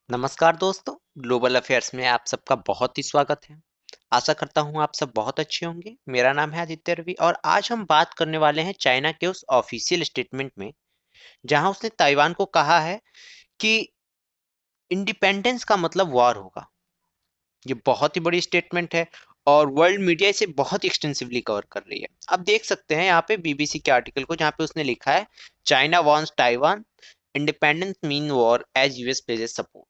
नमस्कार दोस्तों। Global affairs में आप सबका बहुत ही स्वागत है। आशा करता हूँ आप सब बहुत अच्छे होंगे। मेरा नाम है आदित्य रवि और आज हम बात करने वाले हैं चाइना के उस ऑफिशियल स्टेटमेंट में जहां उसने ताइवान को कहा है कि इंडिपेंडेंस का मतलब वॉर होगा। ये बहुत ही बड़ी स्टेटमेंट है और वर्ल्ड मीडिया इसे बहुत एक्सटेंसिवली कवर कर रही है। आप देख सकते हैं यहाँ पे बीबीसी के आर्टिकल को जहाँ पे उसने लिखा है China wants Taiwan independence mean war as US pledges support.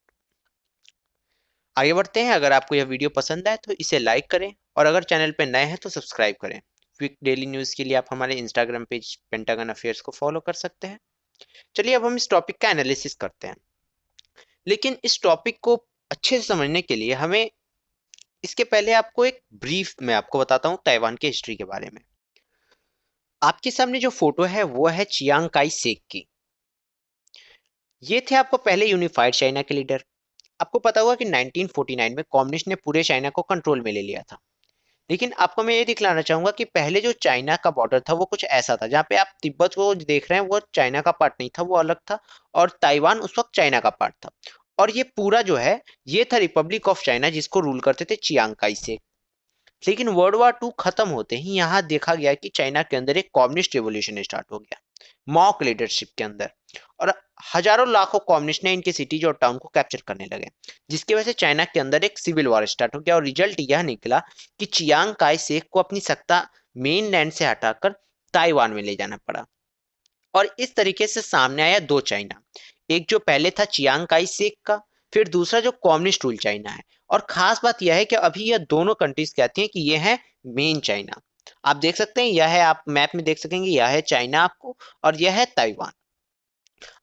आगे बढ़ते हैं। अगर आपको यह वीडियो पसंद आए तो इसे लाइक करें और अगर चैनल पर नए हैं तो सब्सक्राइब करें। क्विक डेली न्यूज़ के लिए आप हमारे इंस्टाग्राम पेज पेंटागन अफेयर्स को फॉलो कर सकते हैं। चलिए अब हम इस टॉपिक का एनालिसिस करते हैं। लेकिन इस टॉपिक को अच्छे से समझने के लिए हमें इसके पहले आपको एक ब्रीफ में आपको बताता हूँ ताइवान के हिस्ट्री के बारे में। आपके सामने जो फोटो है वो है चियांग काई शेक की। ये थे आपको पहले यूनिफाइड चाइना के लीडर। आपको पता होगा कि 1949 में कम्युनिस्ट ने पूरे चाइना को कंट्रोल में ले लिया था। लेकिन आपको मैं ये दिखलाना चाहूंगा कि पहले जो चाइना का बॉर्डर था वो कुछ ऐसा था जहाँ पे आप तिब्बत को देख रहे हैं वो चाइना का पार्ट नहीं था, वो अलग था। और ताइवान उस वक्त चाइना का पार्ट था। और ये पूरा जो है ये था रिपब्लिक ऑफ चाइना जिसको रूल करते थे चियांग काई शेक। लेकिन वर्ल्ड वॉर 2 खत्म होते ही यहाँ देखा गया कि चाइना के अंदर एक कम्युनिस्ट रेवोल्यूशन स्टार्ट हो गया मॉक लीडरशिप के अंदर। और हजारों लाखों कम्युनिस्ट ने इनके सिटीज और टाउन को कैप्चर करने लगे, जिसकी वजह से चाइना के अंदर एक सिविल वॉर स्टार्ट हो गया। और रिजल्ट यह निकला कि चियांग काय शेक को अपनी सत्ता मेन लैंड से हटाकर ताइवान में ले जाना पड़ा। और इस तरीके से सामने आया दो चाइना, एक जो पहले था चियांग काय शेक का, फिर दूसरा जो कम्युनिस्ट रूल चाइना है। और खास बात यह है कि अभी यह दोनों कंट्रीज कहती हैं कि यह है मेन चाइना। आप देख सकते हैं, यह है, आप मैप में देख सकेंगे, यह है चाइना आपको और यह है ताइवान।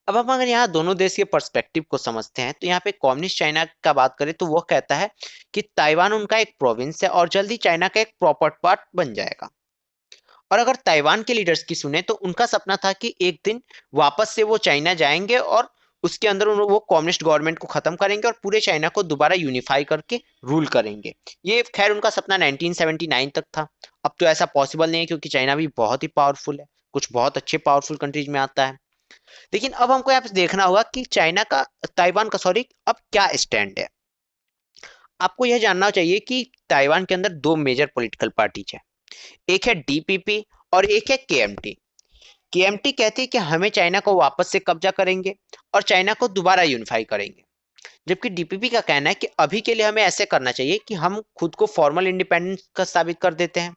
अब हम अगर यहाँ दोनों देश के पर्सपेक्टिव को समझते हैं तो यहाँ पे कम्युनिस्ट चाइना का बात करें तो वो कहता है कि ताइवान उनका एक प्रोविंस है और जल्दी चाइना का एक प्रॉपर पार्ट बन जाएगा। और अगर ताइवान के लीडर्स की सुने तो उनका सपना था कि एक दिन वापस से वो चाइना जाएंगे और उसके अंदर वो कम्युनिस्ट गवर्नमेंट को खत्म करेंगे और पूरे चाइना को दोबारा यूनिफाई करके रूल करेंगे। ये खैर उनका सपना 1979 तक था। अब तो ऐसा पॉसिबल नहीं है क्योंकि चाइना भी बहुत ही पावरफुल है, कुछ बहुत अच्छे पावरफुल कंट्रीज में आता है। लेकिन अब हमको यहाँ पे देखना होगा कि चाइना का, ताइवान का सॉरी, अब क्या स्टैंड है। आपको यह जानना चाहिए कि ताइवान के अंदर दो मेजर पॉलिटिकल पार्टीज है, एक है डीपीपी और एक है केएमटी। केएमटी कहती है कि हमें चाइना को वापस से कब्जा करेंगे और चाइना को दोबारा यूनिफाई करेंगे। जबकि डीपीपी का कहना है कि अभी के लिए हमें ऐसे करना चाहिए कि हम खुद को फॉर्मल इंडिपेंडेंस का साबित कर देते हैं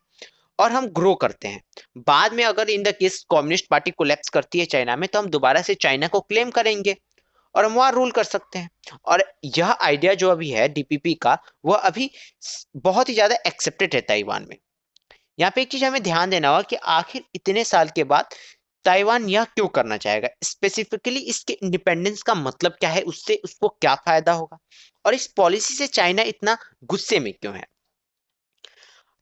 और हम ग्रो करते हैं। बाद में अगर in the case communist party collapse करती है चाइना में तो हम दोबारा से चाइना को क्लेम करेंगे और हम वहां रूल कर सकते हैं। और यह आइडिया जो अभी है डीपीपी का, वह अभी बहुत ही ज्यादा एक्सेप्टेड है ताइवान में। यहाँ पे एक चीज हमें ध्यान देना होगा कि आखिर इतने साल के बाद ताइवान यह क्यों करना चाहेगा, स्पेसिफिकली इसके इंडिपेंडेंस का मतलब क्या है, उससे उसको क्या फायदा होगा और इस पॉलिसी से चाइना इतना गुस्से में क्यों है।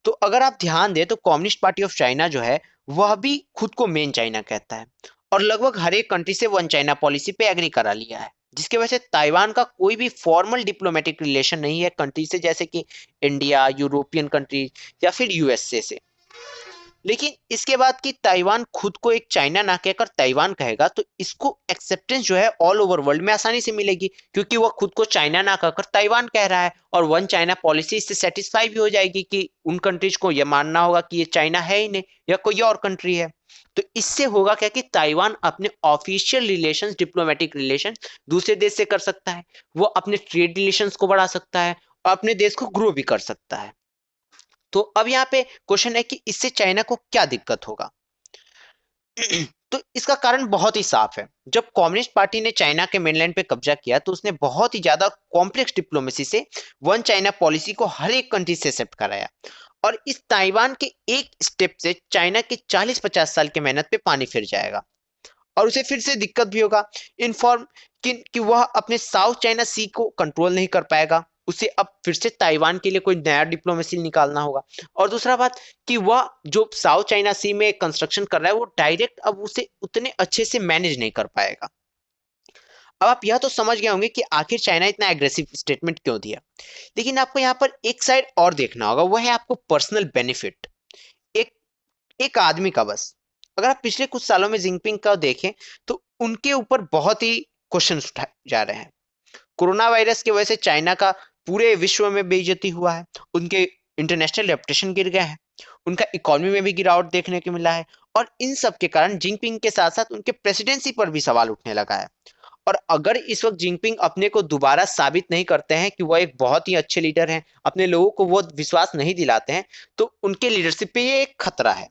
तो अगर आप ध्यान दें तो कम्युनिस्ट पार्टी ऑफ चाइना जो है वह भी खुद को मेन चाइना कहता है और लगभग हर एक कंट्री से वन चाइना पॉलिसी पे एग्री करा लिया है, जिसकी वजह से ताइवान का कोई भी फॉर्मल डिप्लोमेटिक रिलेशन नहीं है कंट्री से, जैसे कि इंडिया, यूरोपियन कंट्रीज या फिर यूएसए से। लेकिन इसके बाद कि ताइवान खुद को एक चाइना ना कहकर ताइवान कहेगा तो इसको एक्सेप्टेंस जो है ऑल ओवर वर्ल्ड में आसानी से मिलेगी, क्योंकि वह खुद को चाइना ना कहकर ताइवान कह रहा है और वन चाइना पॉलिसी इससे सेटिस्फाई भी हो जाएगी कि उन कंट्रीज को यह मानना होगा कि ये चाइना है ही नहीं या कोई और कंट्री है। तो इससे होगा क्या कि ताइवान अपने ऑफिशियल रिलेशंस, डिप्लोमेटिक रिलेशन दूसरे देश से कर सकता है, वो अपने ट्रेड रिलेशंस को बढ़ा सकता है और अपने देश को ग्रो भी कर सकता है। तो अब यहाँ पे क्वेश्चन है कि इससे चाइना को क्या दिक्कत होगा। तो इसका कारण बहुत ही साफ है। जब कम्युनिस्ट पार्टी ने चाइना के मेनलैंड पे कब्जा किया तो उसने बहुत ही ज्यादा कॉम्प्लेक्स डिप्लोमेसी से वन चाइना पॉलिसी को हर एक कंट्री से एक्सेप्ट कराया। और इस ताइवान के एक स्टेप से चाइना के 40-50 साल की मेहनत पे पानी फिर जाएगा और उसे फिर से दिक्कत भी होगा इनफॉर्म कि वह अपने साउथ चाइना सी को कंट्रोल नहीं कर पाएगा। उसे अब फिर से ताइवान के लिए कोई नया डिप्लोमेसी निकालना होगा। और दूसरा बात कि वह जो साउथ चाइना सी में कंस्ट्रक्शन कर रहा है वो डायरेक्ट अब उसे उतने अच्छे से मैनेज नहीं कर पाएगा। अब आप यह तो समझ गए होंगे कि आखिर चाइना इतना एग्रेसिव स्टेटमेंट क्यों दिया। लेकिन आपको यहाँ पर एक साइड और देखना होगा, वह है आपको पर्सनल बेनिफिट। एक एक आदमी का बस। अगर आप पिछले कुछ सालों में जिनपिंग का देखें तो उनके ऊपर बहुत ही क्वेश्चन उठाए जा रहे हैं। कोरोना वायरस की वजह से चाइना का पूरे विश्व में बेइज्जती हुआ है, उनके इंटरनेशनल रेपुटेशन गिर गया है, उनका इकोनॉमी में भी गिरावट देखने को मिला है। और इन सब के कारण जिनपिंग के साथ साथ उनके प्रेसिडेंसी पर भी सवाल उठने लगा है। और अगर इस वक्त जिनपिंग अपने को दोबारा साबित नहीं करते हैं कि वह एक बहुत ही अच्छे लीडर हैं, अपने लोगों को वो विश्वास नहीं दिलाते हैं, तो उनके लीडरशिप पे ये एक खतरा है।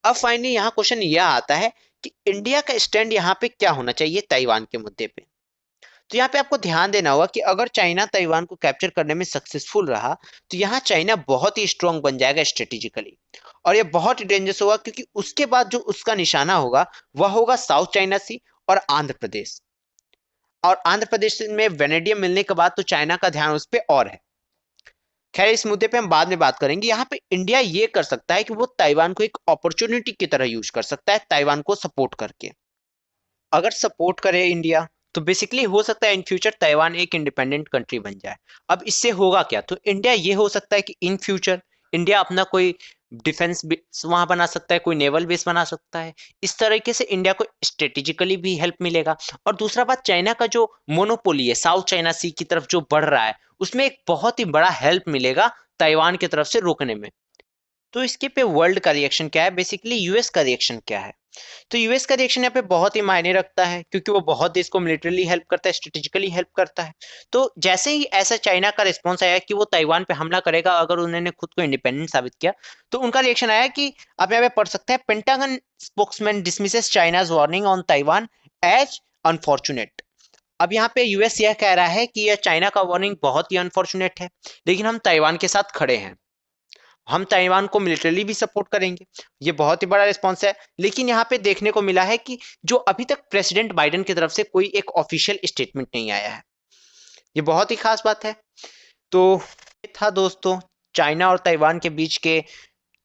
अब फाइनली यहाँ क्वेश्चन यह आता है कि इंडिया का स्टैंड यहाँ पे क्या होना चाहिए ताइवान के मुद्दे पे। तो यहाँ पे आपको ध्यान देना होगा कि अगर चाइना ताइवान को कैप्चर करने में सक्सेसफुल रहा तो यहाँ चाइना बहुत ही स्ट्रांग बन जाएगा स्ट्रेटेजिकली, और ये बहुत ही डेंजरस होगा, क्योंकि उसके बाद जो उसका निशाना होगा वह होगा साउथ चाइना सी और आंध्र प्रदेश। और आंध्र प्रदेश में वेनेडियम मिलने के बाद तो चाइना का ध्यान उस पर और है। खैर, इस मुद्दे पे हम बाद में बात करेंगे। यहाँ पे इंडिया ये कर सकता है कि वो ताइवान को एक अपॉर्चुनिटी की तरह यूज कर सकता है, ताइवान को सपोर्ट करके। अगर सपोर्ट करे इंडिया तो बेसिकली हो सकता है इन फ्यूचर ताइवान एक इंडिपेंडेंट कंट्री बन जाए। अब इससे होगा क्या, तो इंडिया ये हो सकता है कि इन फ्यूचर इंडिया अपना कोई डिफेंस बेस वहां बना सकता है, कोई नेवल बेस बना सकता है। इस तरीके से इंडिया को स्ट्रेटेजिकली भी हेल्प मिलेगा। और दूसरा बात, चाइना का जो मोनोपोली है साउथ चाइना सी की तरफ जो बढ़ रहा है, उसमें एक बहुत ही बड़ा हेल्प मिलेगा ताइवान की तरफ से रोकने में। तो इसके पे वर्ल्ड का रिएक्शन क्या है, बेसिकली यूएस का रिएक्शन क्या है। तो यूएस का रिएक्शन यहाँ पे बहुत ही मायने रखता है, क्योंकि वो बहुत देश को मिलिटरली हेल्प करता है, स्ट्रेटेजिकली हेल्प करता है। तो जैसे ही ऐसा चाइना का रिस्पॉन्स आया कि वो ताइवान पे हमला करेगा अगर उन्होंने खुद को इंडिपेंडेंट साबित किया, तो उनका रिएक्शन आया कि आप यहाँ पे पढ़ सकते हैं, Pentagon spokesman dismisses China's warning on Taiwan as unfortunate. अब यहाँ पे यूएस यह कह रहा है कि यह चाइना का वार्निंग बहुत ही अनफॉर्चुनेट है, लेकिन हम ताइवान के साथ खड़े हैं, हम ताइवान को मिलिटरली भी सपोर्ट करेंगे। ये बहुत ही बड़ा रिस्पॉन्स है। लेकिन यहाँ पे देखने को मिला है कि जो अभी तक प्रेसिडेंट बाइडेन की तरफ से कोई एक ऑफिशियल स्टेटमेंट नहीं आया है। ये बहुत ही खास बात है। तो ये था दोस्तों चाइना और ताइवान के बीच के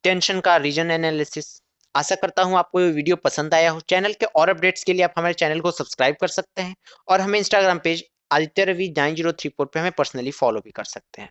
टेंशन का रीजन एनालिसिस। आशा करता हूँ आपको ये वीडियो पसंद आया हो। चैनल के और अपडेट्स के लिए आप हमारे चैनल को सब्सक्राइब कर सकते हैं, और हमें इंस्टाग्राम पेज आदित्य रवि 9034 पे हमें पर्सनली फॉलो भी कर सकते हैं।